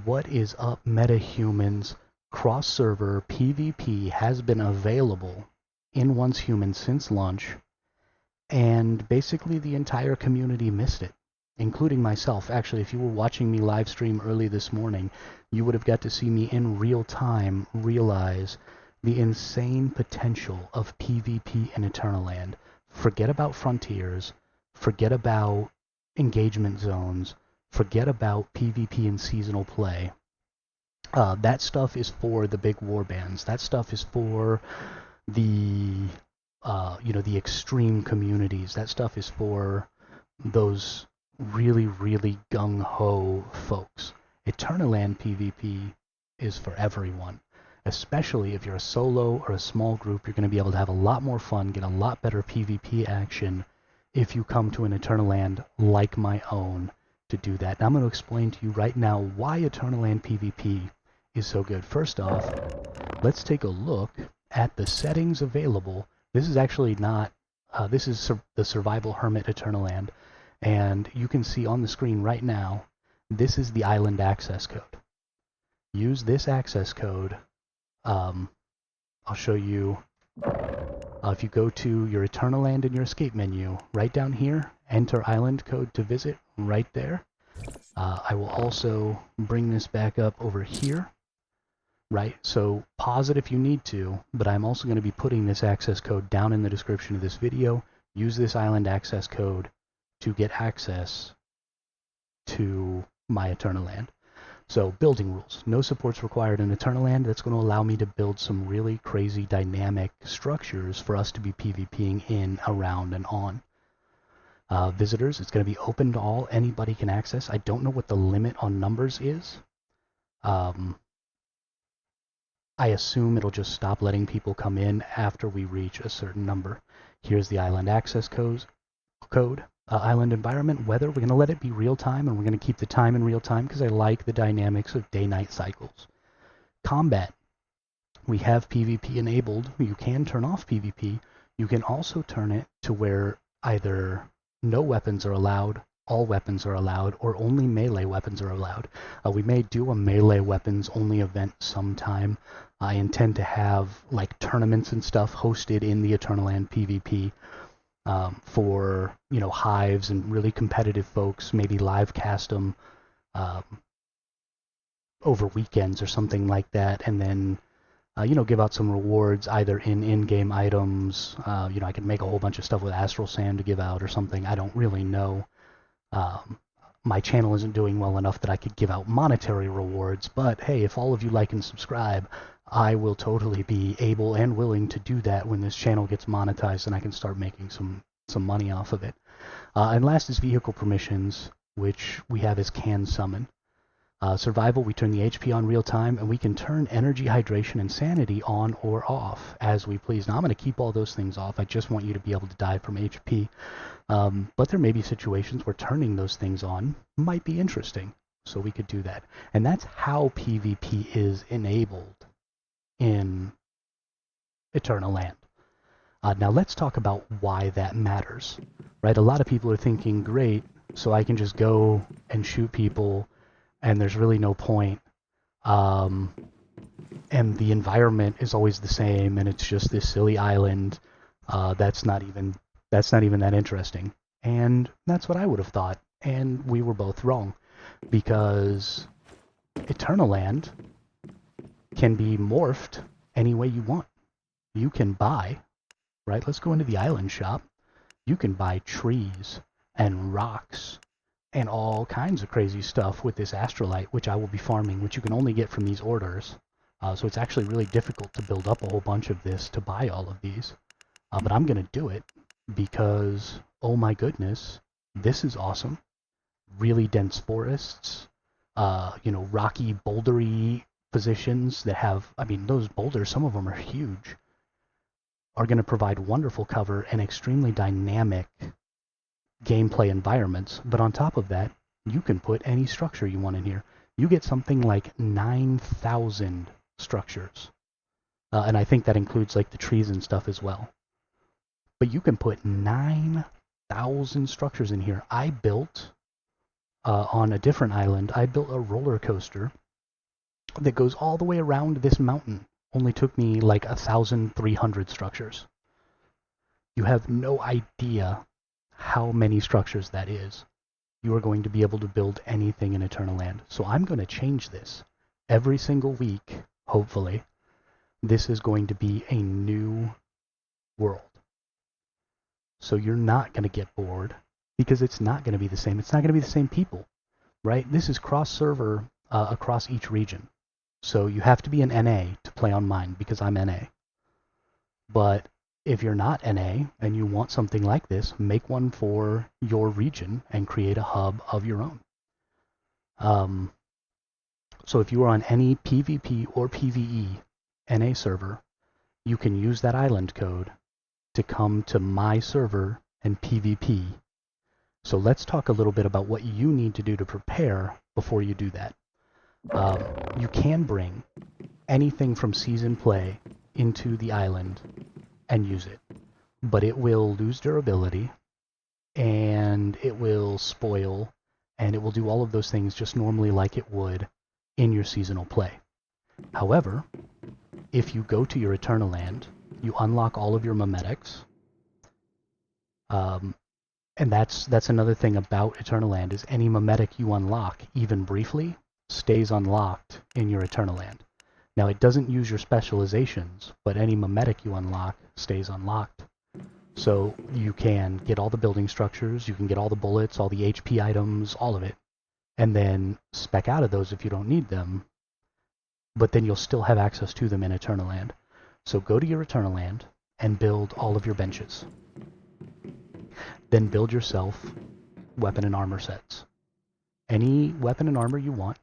What is up, metahumans? Cross-server PvP has been available in Once Human since launch, and basically the entire community missed it, including myself. Actually, if you were watching me live stream early this morning, you would have got to see me in real time realize the insane potential of PvP in Eternaland. Forget about frontiers, forget about engagement zones, forget about PvP and seasonal play. That stuff is for the big warbands. That stuff is for the the extreme communities. That stuff is for those really, really gung-ho folks. Eternaland PvP is for everyone, especially if you're a solo or a small group. You're going to be able to have a lot more fun, get a lot better PvP action if you come to an Eternaland like my own to do that. And I'm going to explain to you right now why Eternaland PvP is so good. First off, let's take a look at the settings available. This is actually not, this is the Survival Hermit Eternaland, and you can see on the screen right now, this is the island access code. Use this access code. I'll show you. If you go to your Eternaland in your escape menu, right down here, enter island code to visit, right there. I will also bring this back up over here. Right, so pause it if you need to, but I'm also going to be putting this access code down in the description of this video. Use this island access code to get access to my Eternaland. So, building rules. No supports required in Eternaland. That's going to allow me to build some really crazy dynamic structures for us to be PvPing in, around, and on. Visitors, it's going to be open to all. Anybody can access. I don't know what the limit on numbers is. I assume it'll just stop letting people come in after we reach a certain number. Here's the island access code. Island environment, weather, we're going to let it be real time, and we're going to keep the time in real time because I like the dynamics of day-night cycles. Combat, we have PvP enabled. You can turn off PvP. You can also turn it to where either no weapons are allowed, all weapons are allowed, or only melee weapons are allowed. We may do a melee weapons only event sometime. I intend to have like tournaments and stuff hosted in the Eternaland PvP for hives and really competitive folks. Maybe live cast them over weekends or something like that, and then give out some rewards either in in-game items. I could make a whole bunch of stuff with astral sand to give out or something. I don't really know. My channel isn't doing well enough that I could give out monetary rewards, but hey, if all of you like and subscribe, I will totally be able and willing to do that when this channel gets monetized and I can start making some money off of it. And last is vehicle permissions, which we have as can summon. Survival, we turn the HP on real time, and we can turn energy, hydration, and sanity on or off as we please. Now, I'm going to keep all those things off. I just want you to be able to die from HP. But there may be situations where turning those things on might be interesting, so we could do that. And that's how PvP is enabled in Eternaland. Now let's talk about why that matters. Right? A lot of people are thinking, great, so I can just go and shoot people, and there's really no point. And the environment is always the same, and it's just this silly island that's not even that interesting. And that's what I would have thought, and we were both wrong, because Eternaland can be morphed any way you want. You can buy, right? Let's go into the island shop. You can buy trees and rocks and all kinds of crazy stuff with this astrolite, which I will be farming, which you can only get from these orders. So it's actually really difficult to build up a whole bunch of this to buy all of these. But I'm going to do it because, oh my goodness, this is awesome. Really dense forests, rocky, bouldery positions that have, those boulders, some of them are huge, are going to provide wonderful cover and extremely dynamic gameplay environments. But on top of that, you can put any structure you want in here. You get something like 9,000 structures. And I think that includes like the trees and stuff as well. But you can put 9,000 structures in here. I built, on a different island, I built a roller coaster that goes all the way around this mountain. Only took me like 1,300 structures. You have no idea how many structures that is. You are going to be able to build anything in Eternaland. So I'm going to change this. Every single week, hopefully, this is going to be a new world. So you're not going to get bored because it's not going to be the same. It's not going to be the same people, right? This is cross-server across each region. So you have to be an NA to play on mine because I'm NA. But if you're not NA and you want something like this, make one for your region and create a hub of your own. So if you are on any PvP or PvE NA server, you can use that island code to come to my server and PvP. So let's talk a little bit about what you need to do to prepare before you do that. You can bring anything from season play into the island and use it, but it will lose durability and it will spoil and it will do all of those things just normally like it would in your seasonal play. However, if you go to your Eternaland, you unlock all of your memetics, and that's another thing about Eternaland is any memetic you unlock, even briefly, stays unlocked in your Eternaland. Now it doesn't use your specializations, but any memetic you unlock stays unlocked. So you can get all the building structures, you can get all the bullets, all the HP items, all of it, and then spec out of those if you don't need them, but then you'll still have access to them in Eternaland. So go to your Eternaland and build all of your benches. Then build yourself weapon and armor sets. Any weapon and armor you want.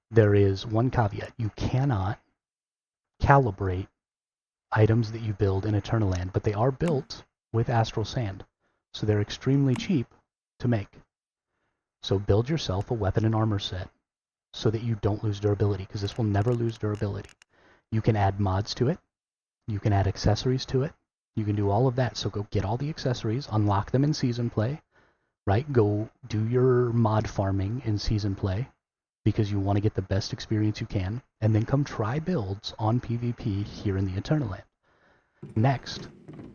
There is one caveat. You cannot calibrate items that you build in Eternaland, but they are built with astral sand, so they're extremely cheap to make. So build yourself a weapon and armor set so that you don't lose durability, because this will never lose durability. You can add mods to it. You can add accessories to it. You can do all of that. So go get all the accessories, unlock them in season play, right? Go do your mod farming in season play because you want to get the best experience you can, and then come try builds on PvP here in the Eternaland. Next,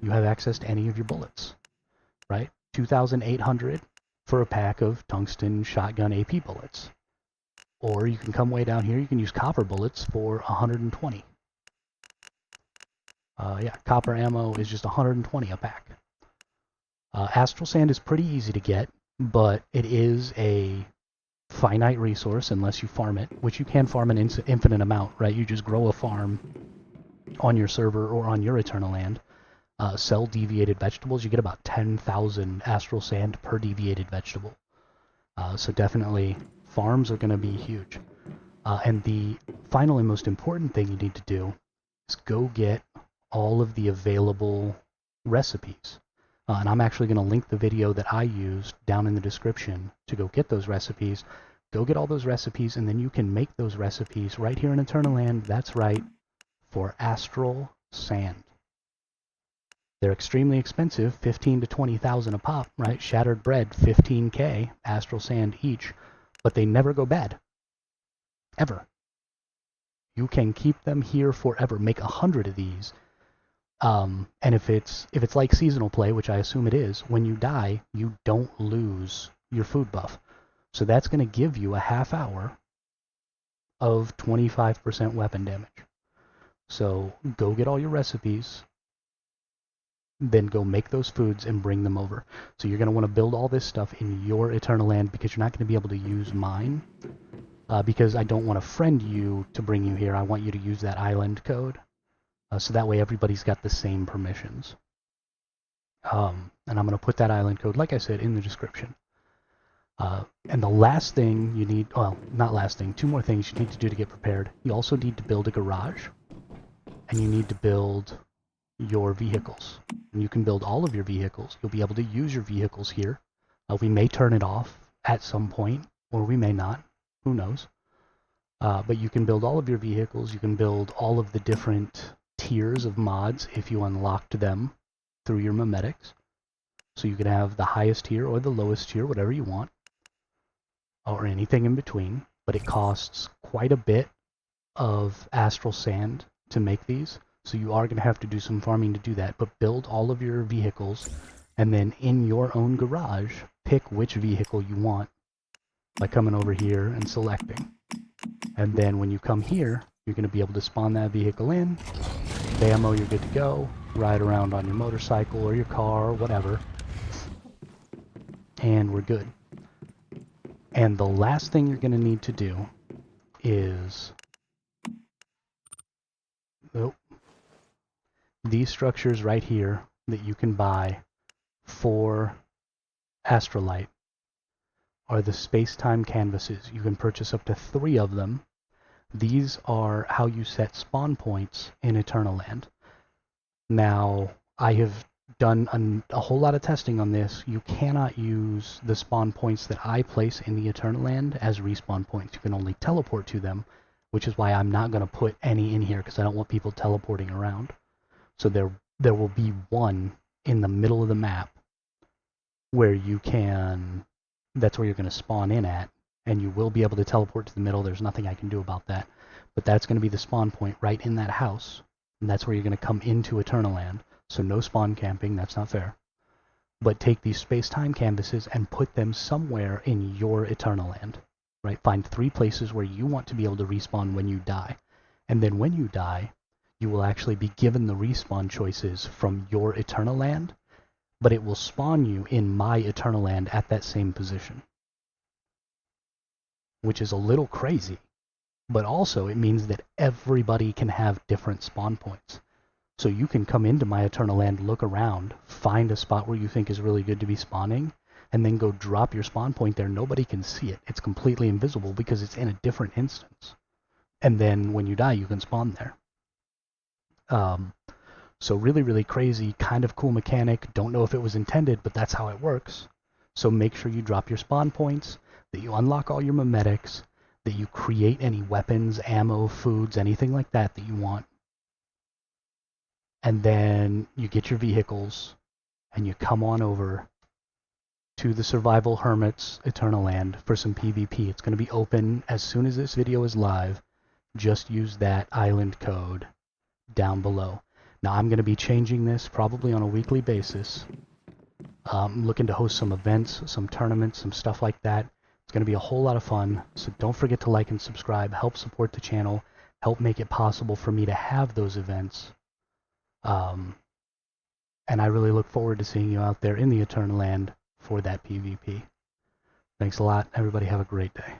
you have access to any of your bullets, right? 2,800 for a pack of tungsten shotgun AP bullets. Or you can come way down here, you can use copper bullets for 120. Yeah, copper ammo is just 120 a pack. Astral sand is pretty easy to get, but it is a finite resource unless you farm it, which you can farm an infinite amount, right? You just grow a farm on your server or on your Eternaland, sell deviated vegetables. You get about 10,000 astral sand per deviated vegetable. So definitely farms are going to be huge. And the final and most important thing you need to do is go get all of the available recipes. And I'm actually going to link the video that I used down in the description to go get those recipes. Go get all those recipes, and then you can make those recipes right here in Eternaland. That's right, for astral sand. They're extremely expensive, 15 to 20,000 a pop, right? Shattered bread, 15k, astral sand each, but they never go bad. Ever. You can keep them here forever. Make 100 of these. And if it's like seasonal play, which I assume it is, when you die, you don't lose your food buff. So that's going to give you a half hour of 25% weapon damage. So go get all your recipes, then go make those foods and bring them over. So you're going to want to build all this stuff in your Eternaland because you're not going to be able to use mine. Because I don't want to friend you to bring you here. I want you to use that island code. So that way everybody's got the same permissions. And I'm going to put that island code, like I said, in the description. And the last thing you need, well, not last thing, two more things you need to do to get prepared. You also need to build a garage, and you need to build your vehicles. And you can build all of your vehicles. You'll be able to use your vehicles here. We may turn it off at some point, or we may not. Who knows? But you can build all of your vehicles. You can build all of the different tiers of mods if you unlocked them through your memetics. So you can have the highest tier or the lowest tier, whatever you want, or anything in between. But it costs quite a bit of astral sand to make these, so you are going to have to do some farming to do that, but build all of your vehicles, and then in your own garage, pick which vehicle you want by coming over here and selecting. And then when you come here, you're going to be able to spawn that vehicle in, bammo, you're good to go, ride around on your motorcycle or your car or whatever, and we're good. And the last thing you're going to need to do is these structures right here that you can buy for Astrolite are the space-time canvases. You can purchase up to 3 of them. These are how you set spawn points in Eternaland. Now, I have done a whole lot of testing on this. You cannot use the spawn points that I place in the Eternaland as respawn points. You can only teleport to them, which is why I'm not going to put any in here, because I don't want people teleporting around. So there will be one in the middle of the map where you can, that's where you're going to spawn in at, and you will be able to teleport to the middle. There's nothing I can do about that. But that's going to be the spawn point right in that house, and that's where you're going to come into Eternaland. So no spawn camping, that's not fair. But take these space-time canvases and put them somewhere in your Eternaland, right? Find 3 places where you want to be able to respawn when you die. And then when you die, you will actually be given the respawn choices from your Eternaland, but it will spawn you in my Eternaland at that same position. Which is a little crazy, but also it means that everybody can have different spawn points. So you can come into my Eternaland, look around, find a spot where you think is really good to be spawning, and then go drop your spawn point there. Nobody can see it. It's completely invisible because it's in a different instance. And then when you die, you can spawn there. So really, really crazy, kind of cool mechanic. Don't know if it was intended, but that's how it works. So make sure you drop your spawn points, that you unlock all your memetics, that you create any weapons, ammo, foods, anything like that that you want. And then you get your vehicles, and you come on over to the Survival Hermits Eternaland for some PvP. It's going to be open as soon as this video is live. Just use that island code down below. Now I'm going to be changing this probably on a weekly basis. I'm looking to host some events, some tournaments, some stuff like that. It's going to be a whole lot of fun, so don't forget to like and subscribe, help support the channel, help make it possible for me to have those events. And I really look forward to seeing you out there in the Eternaland for that PvP. Thanks a lot. Everybody have a great day.